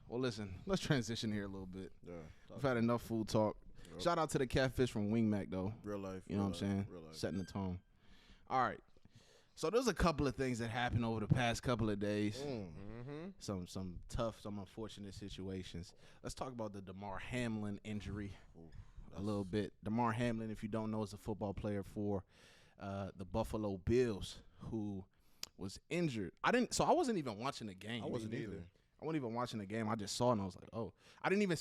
Well, listen, let's transition here a little bit. Yeah. We've had enough food talk. Yep. Shout out to the catfish from Wing Mac, though. Real life. You know what I'm saying? Real life. Setting the tone. All right. So there's a couple of things that happened over the past couple of days. Some tough, some unfortunate situations. Let's talk about the Damar Hamlin injury a little bit. Damar Hamlin, if you don't know, is a football player for the Buffalo Bills who was injured. I wasn't even watching the game. I wasn't either. I wasn't even watching the game. I just saw it and I was like, oh. I didn't even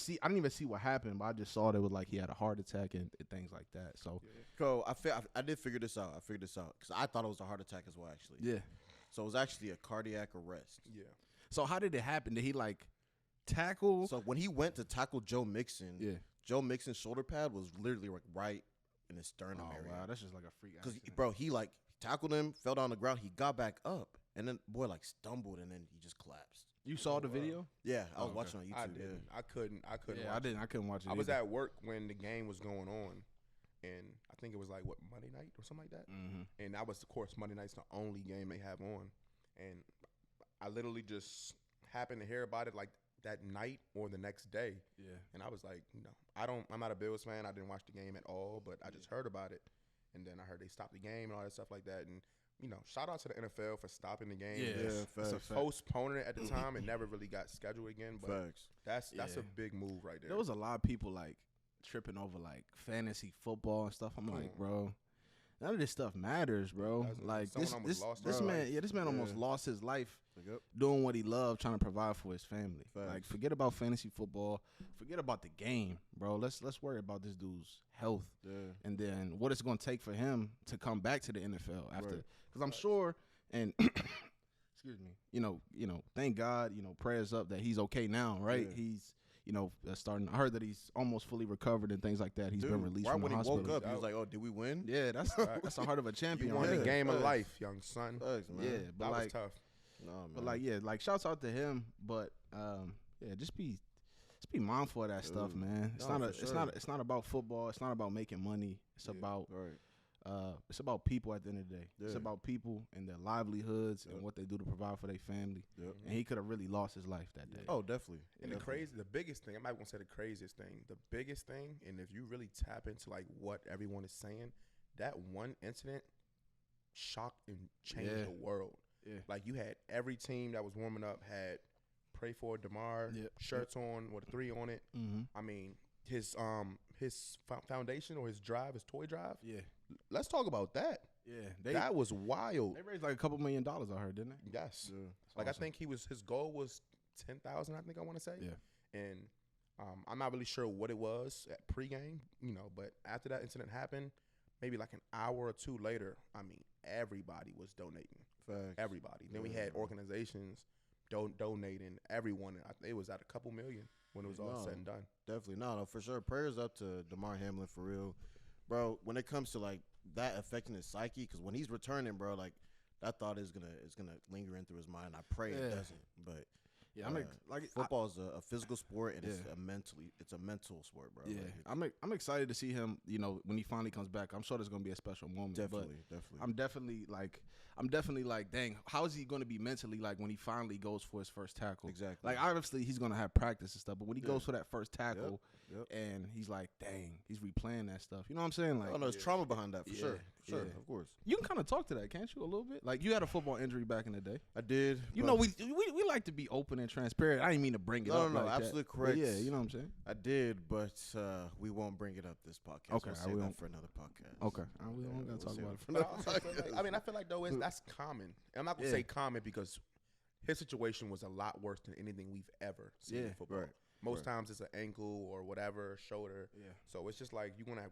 see what happened, but I just saw that it was like he had a heart attack and things like that. So I did figure this out. I figured this out because I thought it was a heart attack as well, actually. yeah. So it was actually a cardiac arrest. Yeah. So how did it happen? Did he like tackle? So when he went to tackle Joe Mixon, Yeah. Joe Mixon's shoulder pad was literally like right in his sternum area. Wow, that's just like a freak Because, accident. bro, he like tackled him, fell down on the ground. He got back up, and then boy like stumbled, and then he just collapsed. You saw the video? Yeah, I was okay. watching on YouTube. I didn't. I couldn't. Yeah, watch it. I couldn't watch it. I was either. at work when the game was going on, and I think it was like Monday night or something like that. Mm-hmm. And that was, of course, Monday night's the only game they have on, and I literally just happened to hear about it like that night or the next day, Yeah. and I was like, I'm not a Bills fan. I didn't watch the game at all, but I just heard about it, and then I heard they stopped the game and all that stuff like that, and. Shout out to the NFL for stopping the game. Yeah, facts. Postponing it at the time. It never really got scheduled again. But Facts. that's Yeah. a big move right there. There was a lot of people like tripping over like fantasy football and stuff. I'm like, bro, none of this stuff matters, bro. Like someone almost lost this their man, life. this man almost Yeah. lost his life Yep. doing what he loved, trying to provide for his family. Facts. Like, forget about fantasy football, forget about the game, bro. Let's worry about this dude's health, Yeah. and then what it's going to take for him to come back to the NFL after. Right. Because I'm sure, and excuse me, thank God, prayers up that he's okay now, right? Yeah. He's starting. I heard that he's almost fully recovered and things like that. He's been released right from the when he hospital. woke up, he was like, "Oh, did we win?" Yeah, that's the heart of a champion. You won right the there. game of Facts. life, young son. Facts, man. Yeah, but That like, was tough. No, man. but like, yeah, like shouts out to him. But yeah, just be mindful of that stuff, Dude. man. It's No, not for it's sure. not it's not about football. It's not about making money. It's about Right. it's about people at the end of the day. It's Yeah. about people and their livelihoods Yep. and what they do to provide for their family. Yep. And he could have really lost his life that day. Oh, definitely. And the biggest thing, I might want to say the craziest thing, and if you really tap into like what everyone is saying, that one incident shocked and changed Yeah. the world. Yeah. Like you had every team that was warming up had "Pray for Damar" Yep. shirts on with a 3 on it. Mm-hmm. I mean, his foundation or his toy drive. Yeah. Let's talk about that. Yeah. That was wild. They raised like a couple $1 million, I heard, didn't they? Yes. Yeah. Like awesome. I think his goal was 10,000. I think I want to say. Yeah. And I'm not really sure what it was at pregame, but after that incident happened, maybe like an hour or two later, I mean, everybody was donating. Facts. Everybody. Then we had organizations donating. Everyone. It was at a couple million when it was all said and done. Definitely. No, for sure. Prayers up to Damar Hamlin for real. Bro, when it comes to like that affecting his psyche, because when he's returning, bro, like that thought is gonna linger in through his mind. I pray it doesn't. But Yeah, like football is a physical sport and it's Yeah. a mental sport, bro. Yeah, Like, I'm excited to see him. When he finally comes back, I'm sure there's gonna be a special moment. definitely. I'm definitely like, dang, how is he gonna be mentally like when he finally goes for his first tackle? Exactly. Like, obviously he's gonna have practice and stuff, but when he goes for that first tackle, Yep. and he's like, dang, he's replaying that stuff. You know what I'm saying? Like, Oh no, there's trauma behind that for Yeah, sure. For sure, yeah. of course. you can kind of talk to that, can't you? A little bit. Like, you had a football injury back in the day. I did. You but know, we like to be open and transparent. I didn't mean to bring it up. No, like that. absolutely But correct. yeah, you know what I'm saying. I did, but we won't bring it up this podcast. Okay, we'll I save won't. that for another podcast. Okay, we don't gotta talk save about it it. for But I, another also feel podcast. like, I feel like though that's common. And I'm not gonna Yeah. say common because his situation was a lot worse than anything we've ever seen in Yeah, football. right, Most right. times it's an ankle or whatever, shoulder. Yeah. So it's just like you want to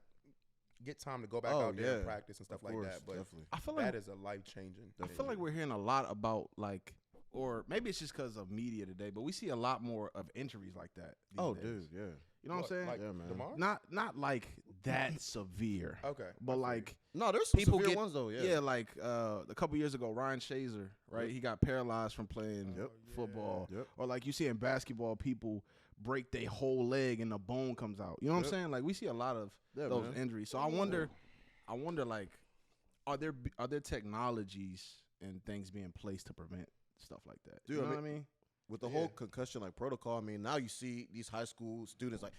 get time to go back Oh, out there and yeah. practice and stuff Of like course, that. But definitely. I feel like that is a life changing. I feel like we're hearing a lot about like, or maybe it's just because of media today, but we see a lot more of injuries like that. these Oh, days. dude, yeah. You know what I'm saying? Like Yeah, man. Damar? Not like that severe, Okay. but like No, there's some people severe get ones though. Yeah. yeah, like a couple years ago, Ryan Shazer, right? Yep. He got paralyzed from playing Yep. football, Yep. or like you see in basketball, people break their whole leg and the bone comes out. You know what I'm Yep. saying? Like we see a lot of Yeah, those man. injuries. So I wonder like, are there technologies and things being placed to prevent stuff like that? Dude, you know I what I mean? with the whole concussion like protocol, I mean, now you see these high school students like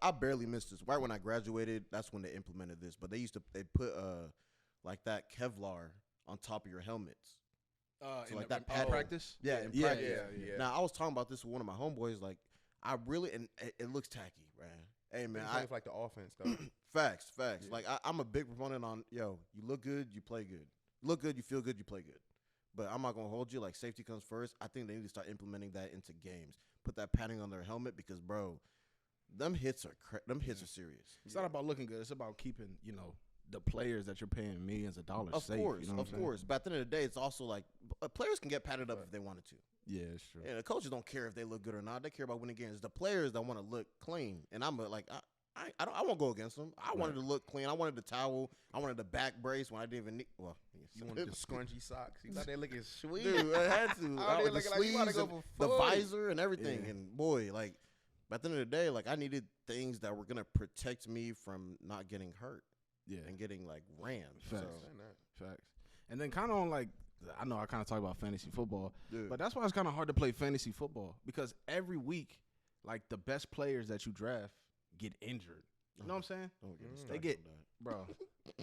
I barely missed this. Right when I graduated, that's when they implemented this. But they put like that Kevlar on top of your helmets. So like that practice? Yeah, in Yeah, practice. yeah. Now I was talking about this with one of my homeboys. Like I really, and it looks tacky, man. Hey man, I like the offense though. Facts. Yeah. Like I'm a big proponent on you look good, you play good. Look good, you feel good, you play good. But I'm not gonna hold you. Like safety comes first. I think they need to start implementing that into games. Put that padding on their helmet because, bro, them hits are serious. It's not about looking good. It's about keeping the players that you're paying millions of dollars Of safe. course, you know what I'm course. But at the end of the day, it's also like players can get padded up if they wanted to. Yeah, it's true. And the coaches don't care if they look good or not. They care about winning games. The players that want to look clean. And I'm I won't go against them. I wanted to look clean. I wanted the towel. I wanted the back brace when I didn't even need. Well, You wanted the scrunchy socks. You thought they looking sweet. dude, I had to. Out there The looking like you about to sleeves, go and for the food. visor, and everything. Yeah. And boy, like at the end of the day, like I needed things that were gonna protect me from not getting hurt Yeah, and getting like rammed. Facts. So, facts. And then kind of on like, I know I kind of talk about fantasy football, dude, but that's why it's kind of hard to play fantasy football because every week, like the best players that you draft get injured. You know what I'm saying? don't get me They started get- on that. Bro,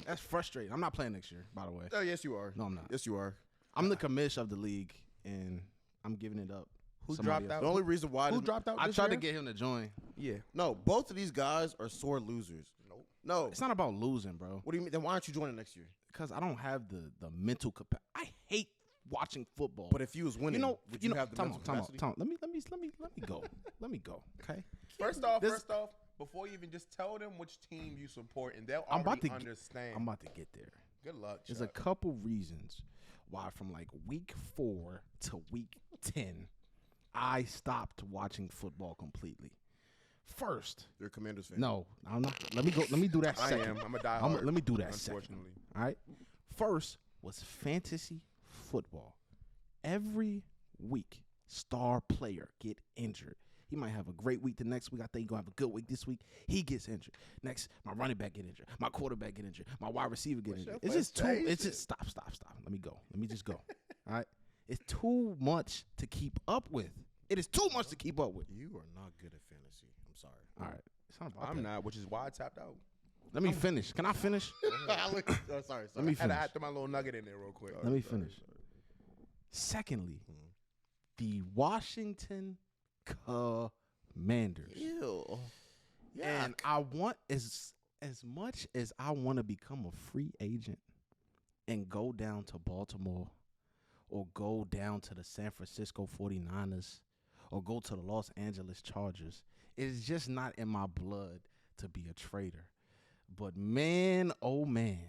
that's frustrating. I'm not playing next year, by the way. Oh yes, you are. No, I'm not. Yes, you are. I'm the commish of the league, and I'm giving it up. Who Somebody dropped else. The only reason why Who dropped out? I this tried to year? get him to join. Yeah. no, both of these guys are sore losers. Nope. No. It's not about losing, bro, What do you mean? Then why aren't you joining next year? because I don't have the mental capacity. I hate watching football. But if you was winning, would you have the time mental out, capacity? time out. Let me go. Let me go. Okay. First off, before you even just tell them which team you support, and they'll I'm about already to understand. I'm about to get there. Good luck. There's a Chuck. couple reasons why from like week 4 to week 10, I stopped watching football completely. First, You're a Commanders fan. no, I'm not. Let me go. Let me do that I second. am. I'm a diehard. Let me do that second. Unfortunately. All right. First was fantasy football. Every week, star player get injured. He might have a great week the next week. I think he's going to have a good week this week. He gets injured. Next, my running back get injured. My quarterback get injured. My wide receiver get injured. It's just too. It's just stop. Let me go. Let me just go. All right. It's too much to keep up with. It is too much to keep up with. You are not good at fantasy. I'm sorry. All right. It's not about I'm that. not, which is why I tapped out. Let me finish. Can I finish? Sorry. Let me I had finish. to throw my little nugget in there real quick. Let me finish. Secondly, the Washington Commanders. Ew. And I want as much as I want to become a free agent and go down to Baltimore or go down to the San Francisco 49ers or go to the Los Angeles Chargers, it's just not in my blood to be a traitor. But man, oh man,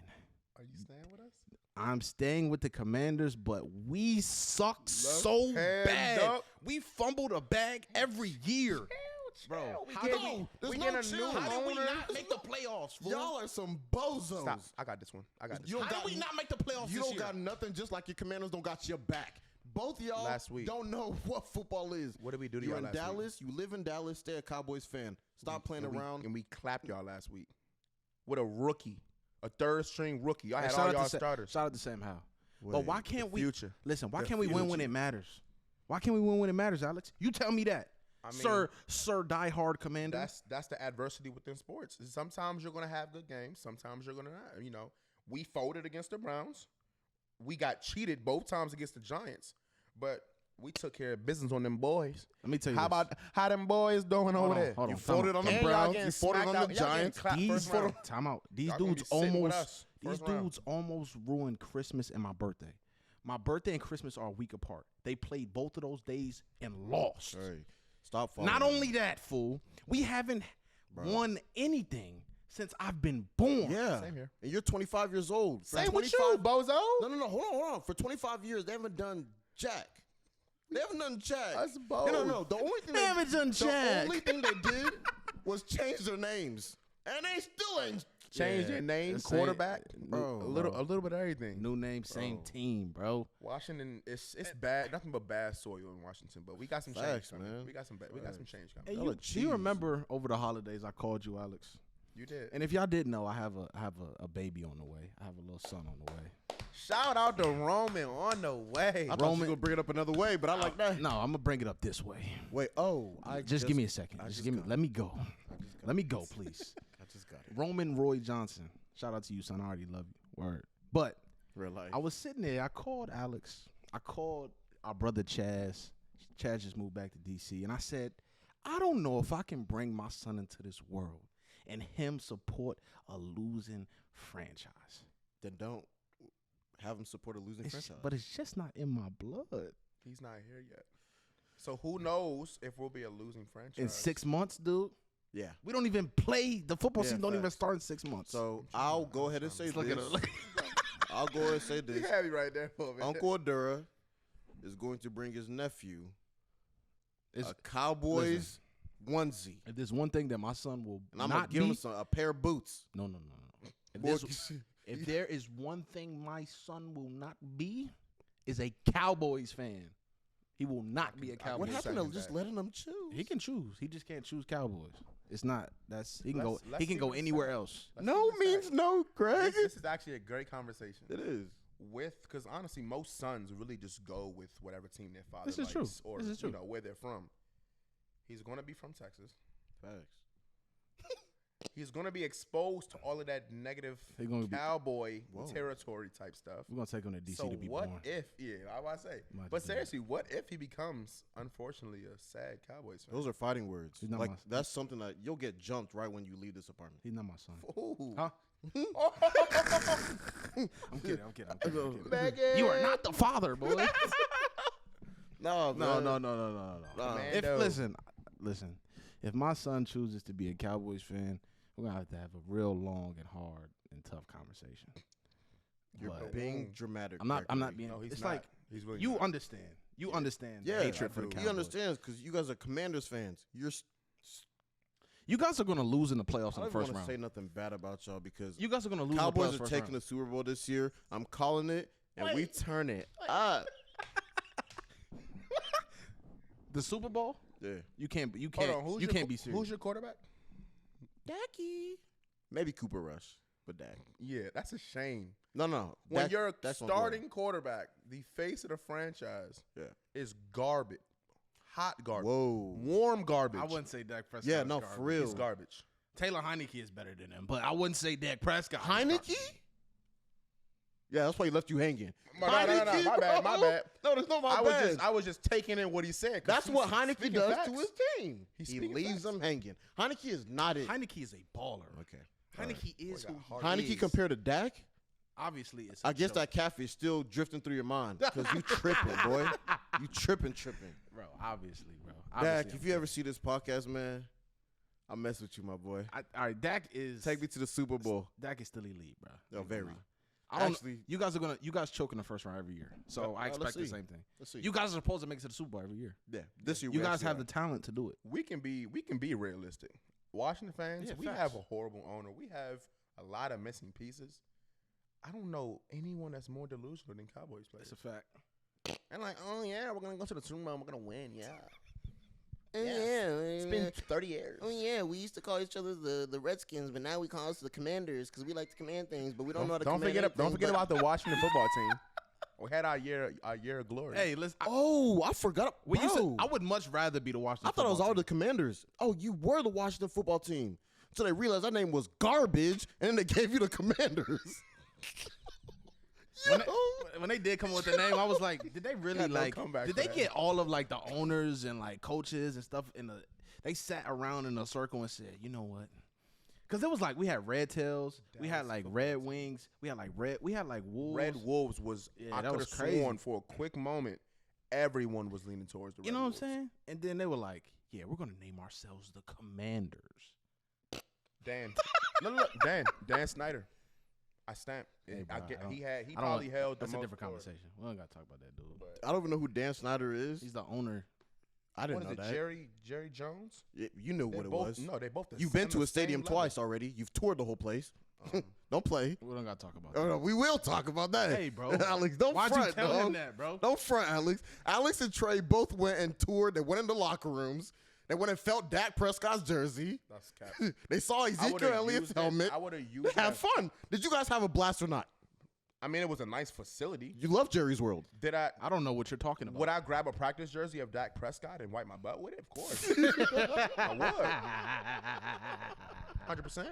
Are you staying with us? I'm staying with the Commanders, but we suck so hand bad. up. We fumbled a bag every year. Bro, there's we no get a chill. new how did we owner. not make the playoffs, fool? Y'all are some bozos. Stop. I got this one. You don't How got, did we not make the playoffs you this don't year? got nothing, just like your Commanders don't got your back. Both of y'all Last week. don't know what football is. What did we do to You're y'all in last week? Dallas. You live in Dallas. Stay a Cowboys fan. Stop playing around. And we clapped y'all last week with a rookie, a third string rookie. I had Shout all out y'all to starters. Shout out to Sam Howell. But why can't we future. listen? Why The can't we win when future. it matters? Why can't we win when it matters, Alex? You tell me that, I mean, Sir diehard Commander. That's the adversity within sports. Sometimes you're gonna have good games. Sometimes you're gonna not. You know, we folded against the Browns. We got cheated both times against the Giants, but we took care of business on them boys. Let me tell you. How this. about how them boys doing over there? Hold on, You time folded out. on the And y'all Browns. getting You folded smacked on out. the Y'all getting Giants. clapped These first round. time out. These Y'all gonna dudes be sitting with almost us these first round. dudes almost ruined Christmas and my birthday. My birthday and Christmas are a week apart. They played both of those days and lost. Hey, stop following. Not only that, fool, we haven't won anything since I've been born. Yeah. Same here. And you're 25 years old. For Same with 25 you, bozo. No. Hold on. For 25 years, they haven't done jack. They haven't done jack. Us both. No. The only thing They haven't done the jack. only thing they did was change their names, and they still ain't. Change Yeah, your name, the same- quarterback, Bro, a little bit of everything. New name, same Bro. team, bro. Washington, it's bad. Nothing but bad soil in Washington, but we got some Facts, change coming. man. We got some change coming. Hey, Y'all are do you cheese. remember over the holidays I called you, Alex? You did. And if y'all didn't know, I have a baby on the way. I have a little son on the way. Shout out to Roman on the way. I thought you were gonna bring it up another way, but I like that. No, I'm gonna bring it up this way. Wait, just give me a second. Just give me. Let me go. Let me go, please. I just got it. Roman Roy Johnson. Shout out to you, son. I already love you. Word. But Real life. I was sitting there. I called Alex. I called our brother Chaz. Chaz just moved back to D.C. And I said, I don't know if I can bring my son into this world and him support a losing franchise. Then don't have him support a losing franchise. But it's just not in my blood. He's not here yet. So who knows if we'll be a losing franchise. In 6 months, dude. Yeah. We don't even play. The football season don't even facts. start in 6 months. So I'll go ahead and say Look at this. it. I'll go ahead and say You this. had me right there for a minute. Uncle Adura is going to bring his nephew It's- a Cowboys onesie. If there's one thing that my son will And I'm not going to give be, him a pair of boots. no. If there is one thing my son will not be, is a Cowboys fan. He will not be a Cowboys What fan. happened to second just that. letting him choose? He can choose. He just can't choose Cowboys. It's not. He can Let's He can see go what he anywhere said. else. Let's No see what he means said. no, Greg. This is actually a great conversation. It is. Because honestly, most sons really just go with whatever team their father This is likes true. or This is true. where they're from. He's going to be from Texas. Facts. He's going to be exposed to all of that negative He gonna be- cowboy Whoa. territory type stuff. We're gonna take him to DC So to be what born. if? Yeah, I was about to say. Might But just do seriously, what if he becomes, unfortunately, a sad Cowboys fan? Those are fighting words. He's not Like my- that's something that you'll get jumped right when you leave this apartment. He's not my son. Ooh. Huh? I'm kidding. Megan. You are not the father, boy. No, No. Nah. If Mando. listen. If my son chooses to be a Cowboys fan, we're gonna have to have a real long and hard and tough conversation. You're But being dramatic. I'm not Gregory. being. No, he's it's not. like He's really you not. understand. You understand Yeah, the hatred I for the do. Cowboys. He understands because you guys are Commanders fans. You guys are gonna lose in the playoffs I in the don't first want to say round. nothing bad about y'all because You guys are gonna lose. Cowboys in the are playoffs taking the Super Bowl this year. I'm calling it, and we turn it up. the Super Bowl. Yeah, You can't. You Hold can't. on, who's you your can't qu- be serious. Who's your quarterback? Dacky. Maybe Cooper Rush, but Dak. Yeah, that's a shame. No. When Dak- your that's on good. starting quarterback, the face of the franchise, Yeah. is garbage. Hot garbage. Whoa. Warm garbage. I wouldn't say Dak Prescott. Yeah, is no, garbage. for real. He's garbage. Taylor Heineke is better than him, but I wouldn't say Dak Prescott. is Heineke? garbage. Yeah, that's why he left you hanging. No, my bad. No, there's no my bad. I was just taking in what he said. 'cause That's he's what Heineke speaking does facts. to his team. He's He speaking leaves facts. them hanging. Heineke is not it. Heineke is a baller. Okay. Heineke is Boy, who got he hard. Heineke is. compared to Dak? Obviously, it's. I guess that catfish still drifting through your mind because you tripping, boy. You tripping. bro. Obviously, bro. Dak, Obviously, if you ever see this podcast, man, I mess with you, my boy. all right, Dak is. Take me to the Super Bowl. Dak is still elite, bro. No, very. I don't. Actually- You guys choke in the first round every year, so I let's expect the see. same thing. Let's see. You guys are supposed to make it to the Super Bowl every year. Yeah, this year You we guys actually have are. the talent to do it. We can be realistic. Washington fans, Yeah, we facts. have a horrible owner. We have a lot of missing pieces. I don't know anyone that's more delusional than Cowboys players. It's a fact. And like, oh yeah, we're gonna go to the Super Bowl. We're gonna win. Yeah. It's been 30 years. Oh yeah, we used to call each other the Redskins, but now we call us the Commanders because we like to command things, but we don't know how to Don't command forget anything, don't forget but- about the Washington football team. We had our year of glory. Hey, listen. Oh, I forgot. When you said, Bro. I would much rather be the Washington. I thought it was football all team. the Commanders. Oh, you were the Washington football team. So they realized that name was garbage, and then they gave you the Commanders. When they did come up with the name, I was like, did they really Had no like? comeback Did for they that. get all of like the owners and like coaches and stuff in the? They sat around in a circle and said, you know what? Because it was like we had Red Tails, we had like Red Wings, we had like Wolves. Red Wolves was Yeah, I that could was have crazy. sworn for a quick moment everyone was leaning towards the Red You know what I'm Wolves. saying? And then they were like, yeah, we're gonna name ourselves the Commanders. Dan. Look, Dan Snyder. I stamped. Hey, I bro, get, I don't- he I don't probably want- held the That's a most different for it. conversation. We don't gotta talk about that dude. But I don't even know who Dan Snyder is. He's the owner. I didn't what is know it, that. Jerry Jones? You knew They what it both, was. No, they both. You've been on to the a stadium same level. twice already. You've toured the whole place. Don't play. We don't gotta talk about Oh, that. no, we will talk about that. Hey, bro. Alex, don't Why'd front, you tell dog. him that, bro? Don't front, Alex. Alex and Trey both went and toured. They went into locker rooms. They went and felt Dak Prescott's jersey. That's cap. They saw I Ezekiel would've Elliott's used it. helmet. I would have used Have it. fun. Did you guys have a blast or not? I mean, it was a nice facility. You love Jerry's World. Did I? I don't know what you're talking about. Would I grab a practice jersey of Dak Prescott and wipe my butt with it? Of course. I would. 100%.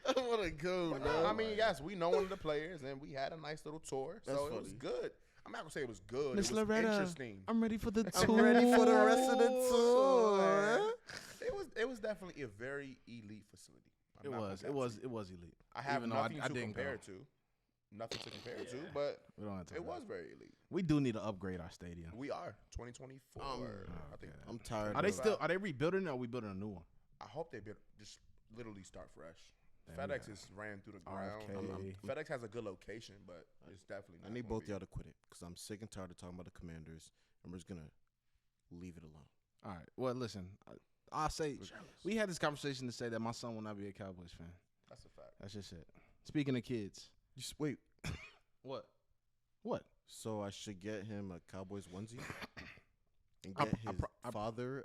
I want to go, I mean, yes, we know one of the players, and we had a nice little tour, so it was good. I'm not gonna say it was good. Miss It was Loretta, interesting. I'm ready for the tour. I'm ready for the rest of the tour. It was definitely a very elite facility. It was elite. I have Even though nothing I to didn't compare go. to. Nothing to compare to, but We don't have to it talk was about very elite. We do need to upgrade our stadium. We are 2024. I think. I'm tired. Are they of- still? Are they rebuilding it or are we building a new one? I hope they just literally start fresh. Damn, FedEx is ran through the ground. RFK. FedEx has a good location, but it's definitely. I Not need gonna both be. y'all to quit it because I'm sick and tired of talking about the Commanders, and we're just gonna leave it alone. All right. Well, listen. I'll say we had this conversation to say that my son will not be a Cowboys fan. That's a fact. That's just it. Speaking of kids, Wait, what? What? so I should get him a Cowboys onesie and I- get I his pro- I- father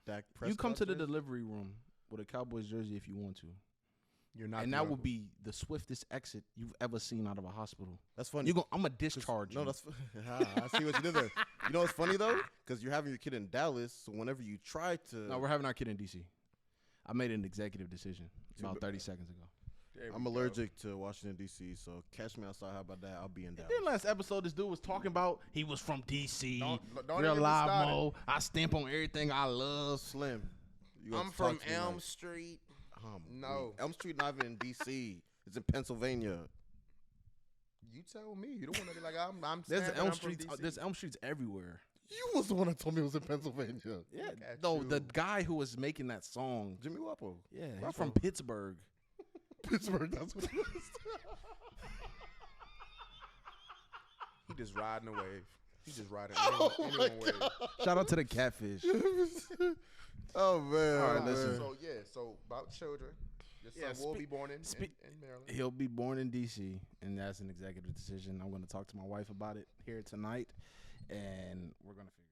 Dak Prescott. You come to the jersey? delivery room with a Cowboys jersey if you want to, You're not. and the that uncle. will be the swiftest exit you've ever seen out of a hospital. That's funny. I'm gonna discharge you. No, that's I see what you did there. You know what's funny though? Because you're having your kid in Dallas, so whenever you try to, No, we're having our kid in DC. I made an executive decision about 30 seconds ago. There we I'm go. allergic to Washington D.C., so catch me outside. How about that? I'll be in Dallas. In last episode, this dude was talking about he was from DC. Don't Real even live start it. mo. I stamp on everything I love. Slim, you gonna I'm talk from to me Elm like- Street. No, Elm Street not even in D.C. It's in Pennsylvania. You tell me. You don't want to be like I'm. There's saying Elm I'm from Streets. DC. There's Elm Streets everywhere. You was the one that told me it was in Pennsylvania. Yeah. at No, you. the guy who was making that song. Jimmy Wapo. Yeah, he's Wapo. from Pittsburgh. Pittsburgh. That's what it is. He just riding a wave. He just riding Oh anyone my wave. Shout out to the catfish. Oh man. All right, oh, listen. man. So yeah. So about children. Your Yeah, son will speak- be born in speak- Maryland. He'll be born in DC, and that's an executive decision. I'm going to talk to my wife about it here tonight, and we're going to figure.